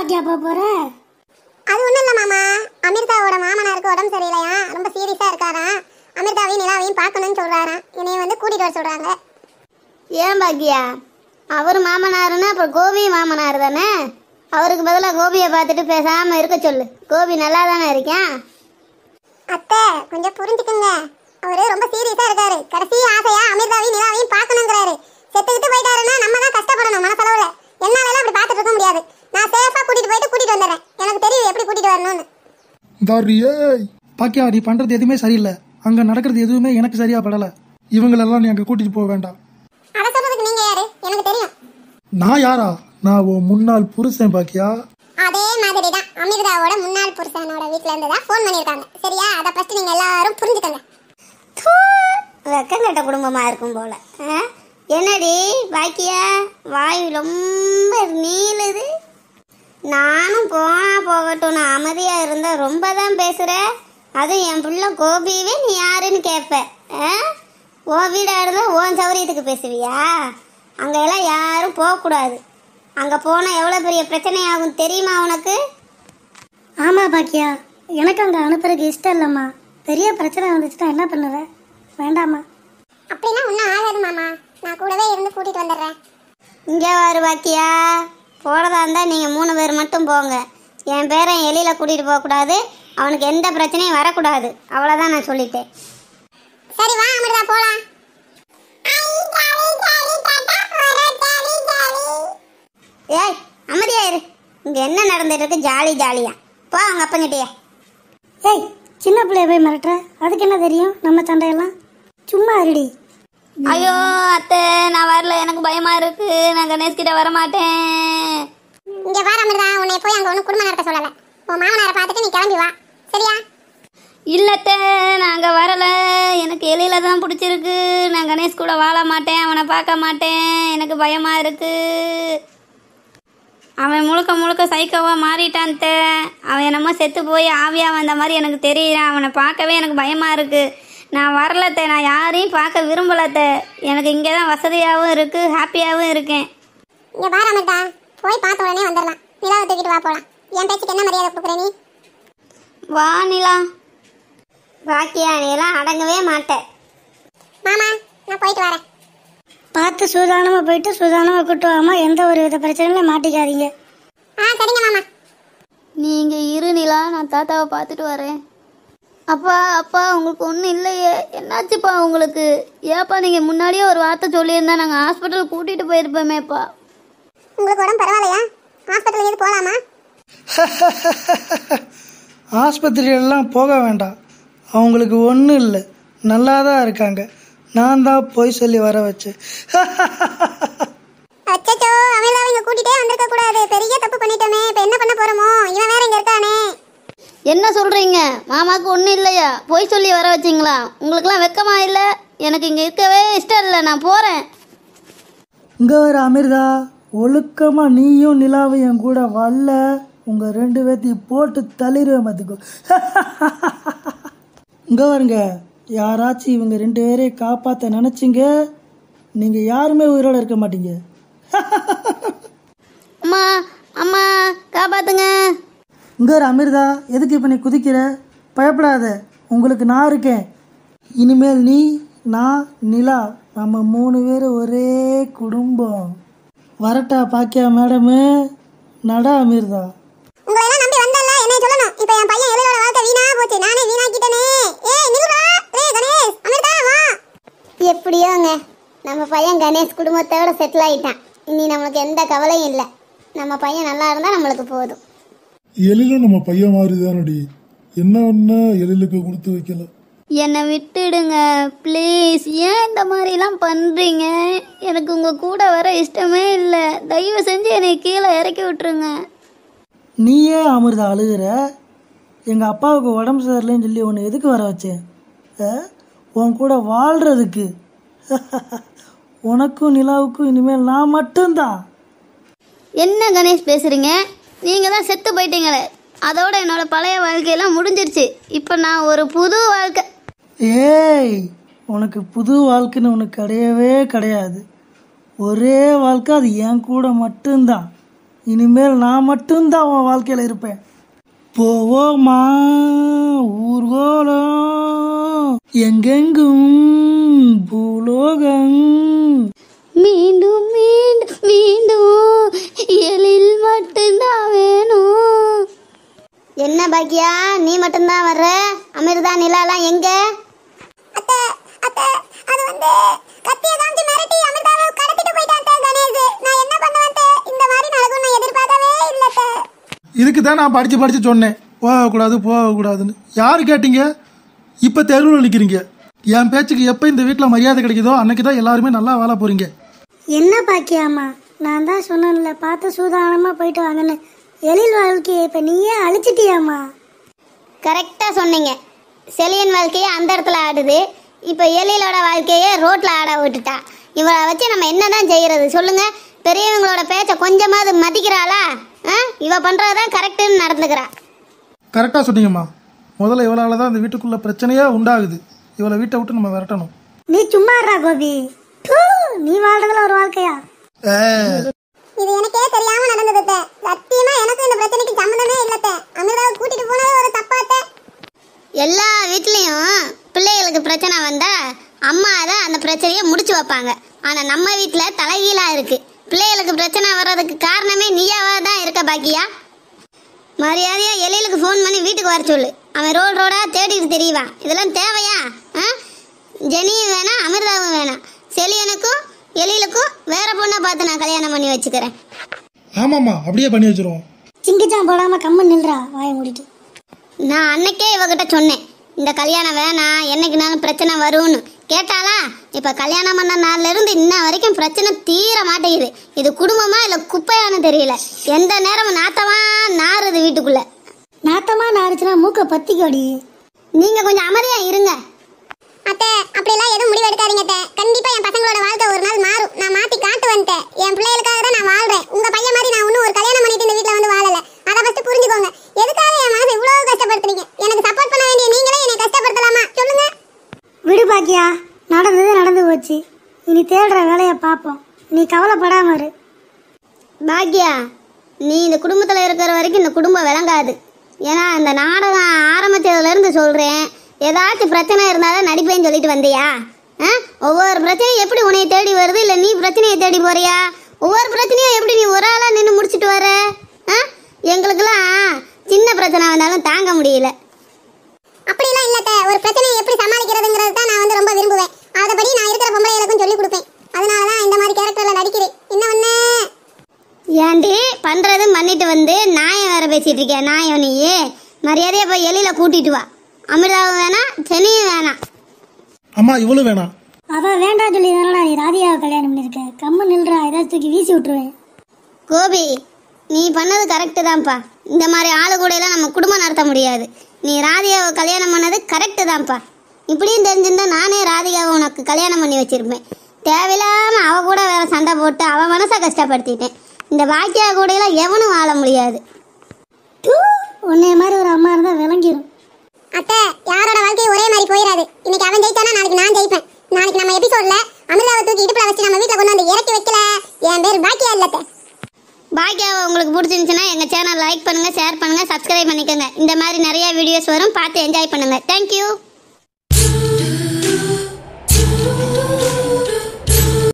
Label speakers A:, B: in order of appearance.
A: பாக்கியா போற?
B: அது ஒண்ணும் இல்ல மாமா, அமிர்தாவோட மாமனாருக்கு உடம்பு சரியில்லையா, ரொம்ப சீரியஸா இருக்காராம். அமிர்தாவையும் நிலாவையும் பார்க்கணும்னு சொல்றாராம். என்னைய வந்து கூட்டிட்டு வர சொல்றாங்க.
A: ஏன் பாக்கியா, அவர் மாமனாருன்னா அப்புறம் கோபி மாமனார் தானே. அவருக்கு பதிலாக கோபியை பார்த்துட்டு பேசாம இருக்க சொல்லு. கோபி நல்லா தானே இருக்கேன்.
B: அத்தை கொஞ்சம் புரிஞ்சுக்குங்க, அவரு ரொம்ப சீரியஸா இருக்காரு. கடைசி ஆசையா அமிர்தாவையும் நிலாவையும் பார்க்கணுங்கிறாரு. செத்துக்கிட்டு போயிட்டாருன்னா நம்ம தான் கஷ்டப்படணும் மனசளவுல. என்னால அப்படி பார்த்துட்டு இருக்க முடியாது. நான் சேஃபா கூட்டிட்டு வந்துடுறேன். எனக்கு தெரியும் எப்படி கூட்டிட்டு வரணும்னு.
C: பாக்கியா, நீ பண்றது எதுவுமே சரியில்லை. அங்க நடக்கிறது எதுவுமே எனக்கு சரியா படல. இவங்களெல்லாம் நீ அங்க கூட்டிட்டு போக வேண்டாம்.
B: அத சொல்றதுக்கு நீங்க யாரு? எனக்கு தெரியும்.
C: நான் யாரா? நான் உன் முன்னாள் புருஷன் பாக்கியா.
B: அதே மாதிரி தான் அமிர்தாவோட முன்னாள் புருஷனோட வீட்ல இருந்து தான் ஃபோன் பண்ணிருக்காங்க. சரியா? அத ஃபர்ஸ்ட் நீங்க எல்லாரும் புரிஞ்சுக்கங்க.
A: வெக்கம் கட்ட குடும்பமா இருக்கும் போல. என்னடி பாக்கியா, வாய் ரொம்ப நீளுது. நானும் போகட்டும், நான் அமைதியா இருந்தா ரொம்ப தான் பேசுற. அதுவும் என் பிள்ளை கோபியவே நீ யாருன்னு கேட்ப. உன் வீடா இருந்தா உன் சௌரியத்துக்கு பேசுவியா? அங்கெல்லாம் யாரும் போகக்கூடாது. அங்கே போனால் எவ்வளோ பெரிய பிரச்சனை ஆகும் தெரியுமா உனக்கு?
D: ஆமாம் பாக்கியா, எனக்கு அங்கே அனுப்புறதுக்கு இஷ்டம் இல்லைம்மா. பெரிய பிரச்சனை வந்துச்சுன்னா என்ன பண்ணுவேன்? வேண்டாமா?
B: அப்படின்னா ஒன்றும் ஆகாது மாமா, நான் கூடவே இருந்து கூட்டிட்டு வந்துடுறேன்.
A: இங்கே வரு பாக்கியா, போகிறதா இருந்தால் நீங்கள் 3 பேர் மட்டும் போங்க. என் பேரை எலியில் கூட்டிகிட்டு போகக்கூடாது. அவனுக்கு எந்த பிரச்சனையும் வரக்கூடாது. அவ்வளோதான் நான் சொல்லிட்டேன்.
B: சரி வா அமிர்தா போலாம்.
A: ஏய் அமைதியா இரு. இங்கே என்ன நடந்துட்டு இருக்கு? ஜாலியா போ அவங்க அப்பங்கிட்டே.
D: ஏய், சின்ன பிள்ளைய போய் மிரட்டுற? அதுக்கு என்ன தெரியும் நம்ம சண்டையெல்லாம்? சும்மா இருடி.
A: ஐயோ அத்தை, நான் வரல, எனக்கு பயமா இருக்கு. நான் கணேஷ் கிட்ட வரமாட்டேன்.
B: இங்க வா அமிர்தா, உன்னை போய் அங்க ஒன்றும் குடும்பம் நடத்த சொல்லலை. உன் மாமனாரை பார்த்துட்டு நீ கிளம்பி வா, சரியா?
A: இல்லத்த, நாங்க வரல. எனக்கு எலியில தான் பிடிச்சிருக்கு. நான் கணேஷ் கூட வாழ மாட்டேன், அவனை பார்க்க மாட்டேன். எனக்கு பயமா இருக்கு. அவன் முழுக்க சைக்கோவா மாறிட்டான். அவன் என்னமோ செத்து போய் ஆவியா வந்த மாதிரி எனக்கு தெரியல. அவனை பார்க்கவே எனக்கு பயமா இருக்கு. நான் வரலத்த, நான் யாரையும் பார்க்க விரும்பலத்த. எனக்கு இங்கே தான் வசதியாகவும் இருக்கு, ஹாப்பியாகவும் இருக்கேன்.
B: இங்க வா அமிர்தா, போய் பார்த்த உடனே வந்துடலாம். நிலாவை தூக்கிட்டு வா போலாம். என் பேச்சுக்கு என்ன மரியாதை கொடுக்குற நீ?
A: வா நிலா. பாக்கியா, நீ எல்லாம் அடங்கவே மாட்டேன்.
B: மாமா நான் போயிட்டு வரேன்.
D: பார்த்து சூதானமாக போயிட்டு சூதானமாக கூட்டு வாமா. எந்த ஒரு வித பிரச்சனையும் மாட்டிக்காதீங்க.
B: சரிங்க மாமா.
A: நீங்க இரு நிலா, நான் தாத்தாவை பார்த்துட்டு வரேன். அப்பா உங்களுக்கு ஒன்றும் இல்லையே? என்னாச்சுப்பா உங்களுக்கு? ஏப்பா நீங்கள் முன்னாடியே ஒரு வார்த்தை சொல்லியிருந்தா நாங்கள் ஹாஸ்பிட்டல் கூட்டிகிட்டு போயிருப்போமேப்பா.
B: உங்களுக்கு உடம்பு பரவாயில்லையா? ஹாஸ்பிட்டல் எது போகலாமா?
C: ஆஸ்பத்திரியெல்லாம் போக வேண்டாம். அவங்களுக்கு ஒன்றும் இல்லை, நல்லா தான் இருக்காங்க. நான் தான் போய் சொல்லி வர வச்சேன்.
B: அச்சச்சோ, அமிர்தாவை இங்க கூட்டிட்டே வந்திருக்க கூடாது. பெரிய தப்பு பண்ணிட்டோமே. இப்போ என்ன பண்ண போறோமோ? இவன் வேற இங்க இருக்கானே.
A: என்ன சொல்கிறீங்க? மாமாவுக்கு ஒன்றும் இல்லையா? போய் சொல்லி வர வச்சிங்களா? உங்களுக்குலாம் வெக்கமா இல்லை? எனக்கு இங்கே இருக்கவே இஷ்டம் இல்லை, நான் போகிறேன்.
C: இங்கே வர அமிர்தா, ஒழுக்கமாக நீயும் நிலாவையும் கூட வரல, உங்கள் 2 பேர்த்தையும் போட்டு தள்ளிடுவேன் பார்த்துக்கோ. இங்கே வருங்க, யாராச்சும் இவங்க 2 பேரையும் காப்பாற்ற நினச்சிங்க, நீங்கள் யாருமே உயிரோடு இருக்க மாட்டீங்க.
A: அம்மா அம்மா காப்பாத்துங்க.
C: இங்கே வர அமிர்தா, எதுக்கு இப்போ நீ குதிக்கிற? பயப்படாத, உங்களுக்கு நான் இருக்கேன். இனிமேல் நீ, நான், நிலா, நம்ம 3 பேர் ஒரே குடும்பம். வரட்டா பாக்கியா மேடமு? நடா அமிர்தா.
B: உங்களை எல்லாம் நம்பி வந்தல்ல, என்னை சொல்லணும். இப்போ என் பையன் எலியோட வாழ்க்கை வீணா போச்சு. நானே வீணாக்கிட்டனே. ஏய் நிலுடா, ஏய் கணேஷ், அமிர்தா வா.
A: எப்படியோங்க, நம்ம பையன் கணேஷ் குடும்பத்தோட செட்டில் ஆயிட்டான். இனி நம்மளுக்கு எந்த கவலையும் இல்லை. நம்ம பையன் நல்லா இருந்தால் நம்மளுக்கு போதும்.
E: எழிலும் நம்ம பையன் மாதிரி தானடி. என்ன எழிலுக்கு கொடுத்து வைக்கல.
A: என்னை விட்டுடுங்க ப்ளீஸ். ஏன் இந்த மாதிரிலாம் பண்ணுறீங்க? எனக்கு உங்கள் கூட வர இஷ்டமே இல்லை. தயவு செஞ்சு என்னை கீழே இறக்கி விட்டுருங்க.
C: நீயே அமிர்தா அழுகிற? எங்கள் அப்பாவுக்கு உடம்பு சரியில்லைன்னு சொல்லி உன்னை எதுக்கு வர வச்சேன்? உன் கூட வாழ்கிறதுக்கு. உனக்கும் நிலாவுக்கும் இனிமேல் நான் மட்டும்தான்.
A: என்ன கணேஷ் பேசுகிறீங்க? நீங்கள் தான் செத்து போயிட்டீங்களே, அதோட என்னோட பழைய வாழ்க்கையெல்லாம் முடிஞ்சிருச்சு. இப்போ நான் ஒரு புது வாழ்க்கை.
C: ஏய், உனக்கு புது வாழ்க்கைன்னு உனக்கு கிடையவே கிடையாது. ஒரே வாழ்க்கை, அது என் கூட மட்டும்தான். இனிமேல் நான் மட்டும்தான் உன் வாழ்க்கையில் இருப்பேன். போவோமா ஊர்கோலம் எங்கெங்கும் பூலோகம்.
A: மீண்டும் மீண்டும் மீண்டும் எழில் மட்டும்தான் வேணும். என்ன பாக்கியா, நீ மட்டும்தான் வர்ற? அமிர்தா நிலாலாம் எங்க?
B: அத்தை அத்தை அது வந்து கத்திய காமிச்சு மிரட்டி அமிர்தாவை கடத்திட்டு போயிட்டான் கணேஷ். நான் என்ன பண்ணுவேன்? இந்த மாதிரி நடக்கும் நான் எதிர்பார்க்கவே இல்லை.
E: இதுக்கு தான் நான் படித்து சொன்னேன் போகக்கூடாதுன்னு. யார் கேட்டீங்க? இப்போ தெருவில் நிற்கிறீங்க. என் பேச்சுக்கு எப்போ இந்த வீட்டில் மரியாதை கிடைக்குதோ அன்னைக்கு தான் எல்லாருமே நல்லா வாழ போகிறீங்க.
D: என்ன பாக்கியாம்மா, நான் தான் சொன்னேன்ல பார்த்து சூதானமாக போயிட்டு வாங்கன்னு. எழில் வாழ்க்கையை இப்போ நீயே அழிச்சிட்டியாம்மா.
A: கரெக்டாக சொன்னீங்க. செலியன் வாழ்க்கையே அந்த இடத்துல ஆடுது, இப்போ எழிலோட வாழ்க்கையே ரோட்டில் ஆட விட்டுட்டா. இவளை வச்சு நம்ம என்ன தான் செய்கிறது சொல்லுங்க? பெரியவங்களோட பேச்சை கொஞ்சமாவது மதிக்கிறாளா? இவ பண்ணுறதான் கரெக்டுன்னு நடந்துக்கிறா.
E: கரெக்டாக சொன்னீங்கம்மா. முதல்ல இவளால் தான் இந்த வீட்டுக்குள்ளே பிரச்சனையாக உண்டாகுது. இவளை வீட்டை விட்டு நம்ம விரட்டணும்.
D: நீ சும்மா இருடா கோபி. நீ வாழ்றதுல ஒரு வாழ்க்கையா?
B: இது எனக்கே தெரியாம நடந்தது. சத்தியமா எனக்கு இந்த பிரச்சனைக்கு சம்மந்தமே இல்ல. அமிர்தாவை கூட்டிட்டு போனது ஒரு தப்பாத்த.
A: எல்லா வீட்லேயும் பிள்ளைகளுக்கு பிரச்சனை வந்தா அம்மா தான் அந்த பிரச்சனையை முடிச்சு வைப்பாங்க. ஆனால் நம்ம வீட்டில் தலைகீழாக இருக்கு. பிள்ளைகளுக்கு பிரச்சனை வர்றதுக்கு காரணமே நீயாவாக தான் இருக்க பாக்கியா. மரியாதையாக எழிலுக்கு ஃபோன் பண்ணி வீட்டுக்கு வர சொல்லு. அவன் ரோடாக தேடிட்டு தெரியவான். இதெல்லாம் தேவையா? ஜெனியும் வேணாம், அமிர்தாவும் வேணாம். செலியனுக்கும் எழிலுக்கும் வேற பொண்ணை பார்த்து நான் கல்யாணம் பண்ணி வச்சுக்கிறேன்.
E: ஆமாம்மா, அப்படியே பண்ணி வச்சிருவோம்.
D: சிங்கிச்சான் போடாமல் கம்மன் நில்றா, வாய மூடிட்டு.
A: நான் அன்னைக்கே இவகிட்ட சொன்னேன், இந்த கல்யாணம் வேணாம், என்னைக்குனாலும் பிரச்சனை வரும்னு. கேட்டாளா? இப்போ கல்யாணம் பண்ண நாள்லேருந்து இன்ன வரைக்கும் பிரச்சனை தீர மாட்டேங்குது. இது குடும்பமா இல்லை குப்பையானு தெரியல. எந்த நேரமும் நாத்தமா நாறுது வீட்டுக்குள்ள.
D: நாத்தமா நாரிச்சுனா மூக்க பத்திக்கோடி.
A: நீங்கள் கொஞ்சம் அமைதியாக இருங்க.
B: அத்தை அப்படியெல்லாம் எதுவும் முடிவு எடுக்காதீங்க. கண்டிப்பா என் பசங்களோட வாழ்க்கை ஒரு நாள் மாறும். நான் மாத்தி காட்டுவேன். என் பிள்ளைகளுக்காக தான் நான் வாழ்றேன். உங்க பையன் மாதிரி நான் இன்னும் ஒரு கல்யாணம் பண்ணிட்டு இந்த வீட்டில் வந்து வாழல. அதை ஃபர்ஸ்ட் புரிஞ்சுக்கோங்க. எதுக்காக என் மனசை இவ்வளவு கஷ்டப்படுத்துறீங்க? எனக்கு சப்போர்ட் பண்ண வேண்டிய நீங்களே என்னை கஷ்டப்படுத்தலாமா சொல்லுங்க?
D: விடு பாக்கியா, நடந்தது நடந்து போச்சு. இனி தேடுற வேலையை பார்ப்போம். நீ கவலைப்படாம இரு.
A: பாக்யா, நீ இந்த குடும்பத்தில் இருக்கிற வரைக்கும் இந்த குடும்பம் விளங்காது. ஏன்னா இந்த நாடகம் ஆரம்பித்ததுலேருந்து சொல்கிறேன், ஏதாச்சும் பிரச்சனை இருந்தால் தான் நடிப்பேன்னு சொல்லிட்டு வந்தியா? ஒவ்வொரு பிரச்சனையும் எப்படி உன்னைய தேடி வருது, இல்லை நீ பிரச்சனையை தேடி போறியா? ஒவ்வொரு பிரச்சனையும் எப்படி நீ ஒரு ஆளாக நின்று முடிச்சுட்டு வர? எங்களுக்கெல்லாம் சின்ன பிரச்சனை வந்தாலும் தாங்க முடியல.
B: அப்படிலாம் இல்ல. ஒரு பிரச்சனையை எப்படி சமாளிக்கிறதுங்கிறது தான் நான் வந்து ரொம்ப விரும்புவேன். அதபடி நான் இருக்கிற பொம்பளைகளுக்கும் சொல்லி கொடுப்பேன். அதனால தான் இந்த மாதிரி கேரக்டர்ல நடிக்கிறேன். என்ன ஒண்ணு
A: ஏண்டி பண்ணுறதும் பண்ணிட்டு வந்து நாயம் வேற பேசிட்டு இருக்கேன். நாயம் நீ மரியாதையாக போய் எழில கூட்டிட்டு வா. அமிர்தாவும் வேணாம், செனியும் வேணாம்.
E: அம்மா இவ்வளவு வேணாம்.
D: அவள் வேண்டாம் சொல்லி தானடா நீ ராதியாவை கல்யாணம் பண்ணியிருக்க. கம்மன் நில்றா, ஏதாச்சும் தூக்கி வீசி விட்டுருவேன்.
A: கோபி, நீ பண்ணது கரெக்டு தான்ப்பா. இந்த மாதிரி ஆளு கூட எல்லாம் நம்ம குடும்பம் நடத்த முடியாது. நீ ராதிகாவை கல்யாணம் பண்ணது கரெக்டு தான்ப்பா. இப்படியும் தெரிஞ்சிருந்தா நானே ராதிகாவை உனக்கு கல்யாணம் பண்ணி வச்சிருப்பேன். தேவையில்லாம அவ கூட வேற சண்டை போட்டு அவ மனசை கஷ்டப்படுத்திட்டேன். இந்த பாக்கியா கூட எல்லாம் எவனும் வாழ முடியாது.
D: உன்னைய மாதிரி ஒரு அம்மா இருந்தா விளங்கிடும்.
B: அத்தை, யாரோட வாழ்க்கை ஒரே மாதிரி போயிடாது. இன்னைக்கு அவன் ஜெயிச்சானா நாளைக்கு நான் ஜெயிப்பேன். நாளைக்கு நம்ம எபிசோட்ல அமிர்தாவை தூக்கி இடுப்புல வச்சு நம்ம வீட்டுல கொண்டு வந்து இறக்கி வைக்கல. என் பேர் பாக்கியா இல்ல.
A: பாக்கியாவை உங்களுக்கு பிடிச்சிருந்துச்சுன்னா எங்கள் சேனல் லைக் பண்ணுங்கள், ஷேர் பண்ணுங்கள், சப்ஸ்கிரைப் பண்ணிக்கோங்க. இந்த மாதிரி நிறைய வீடியோஸ் வரும், பார்த்து என்ஜாய் பண்ணுங்கள். தேங்க்யூ.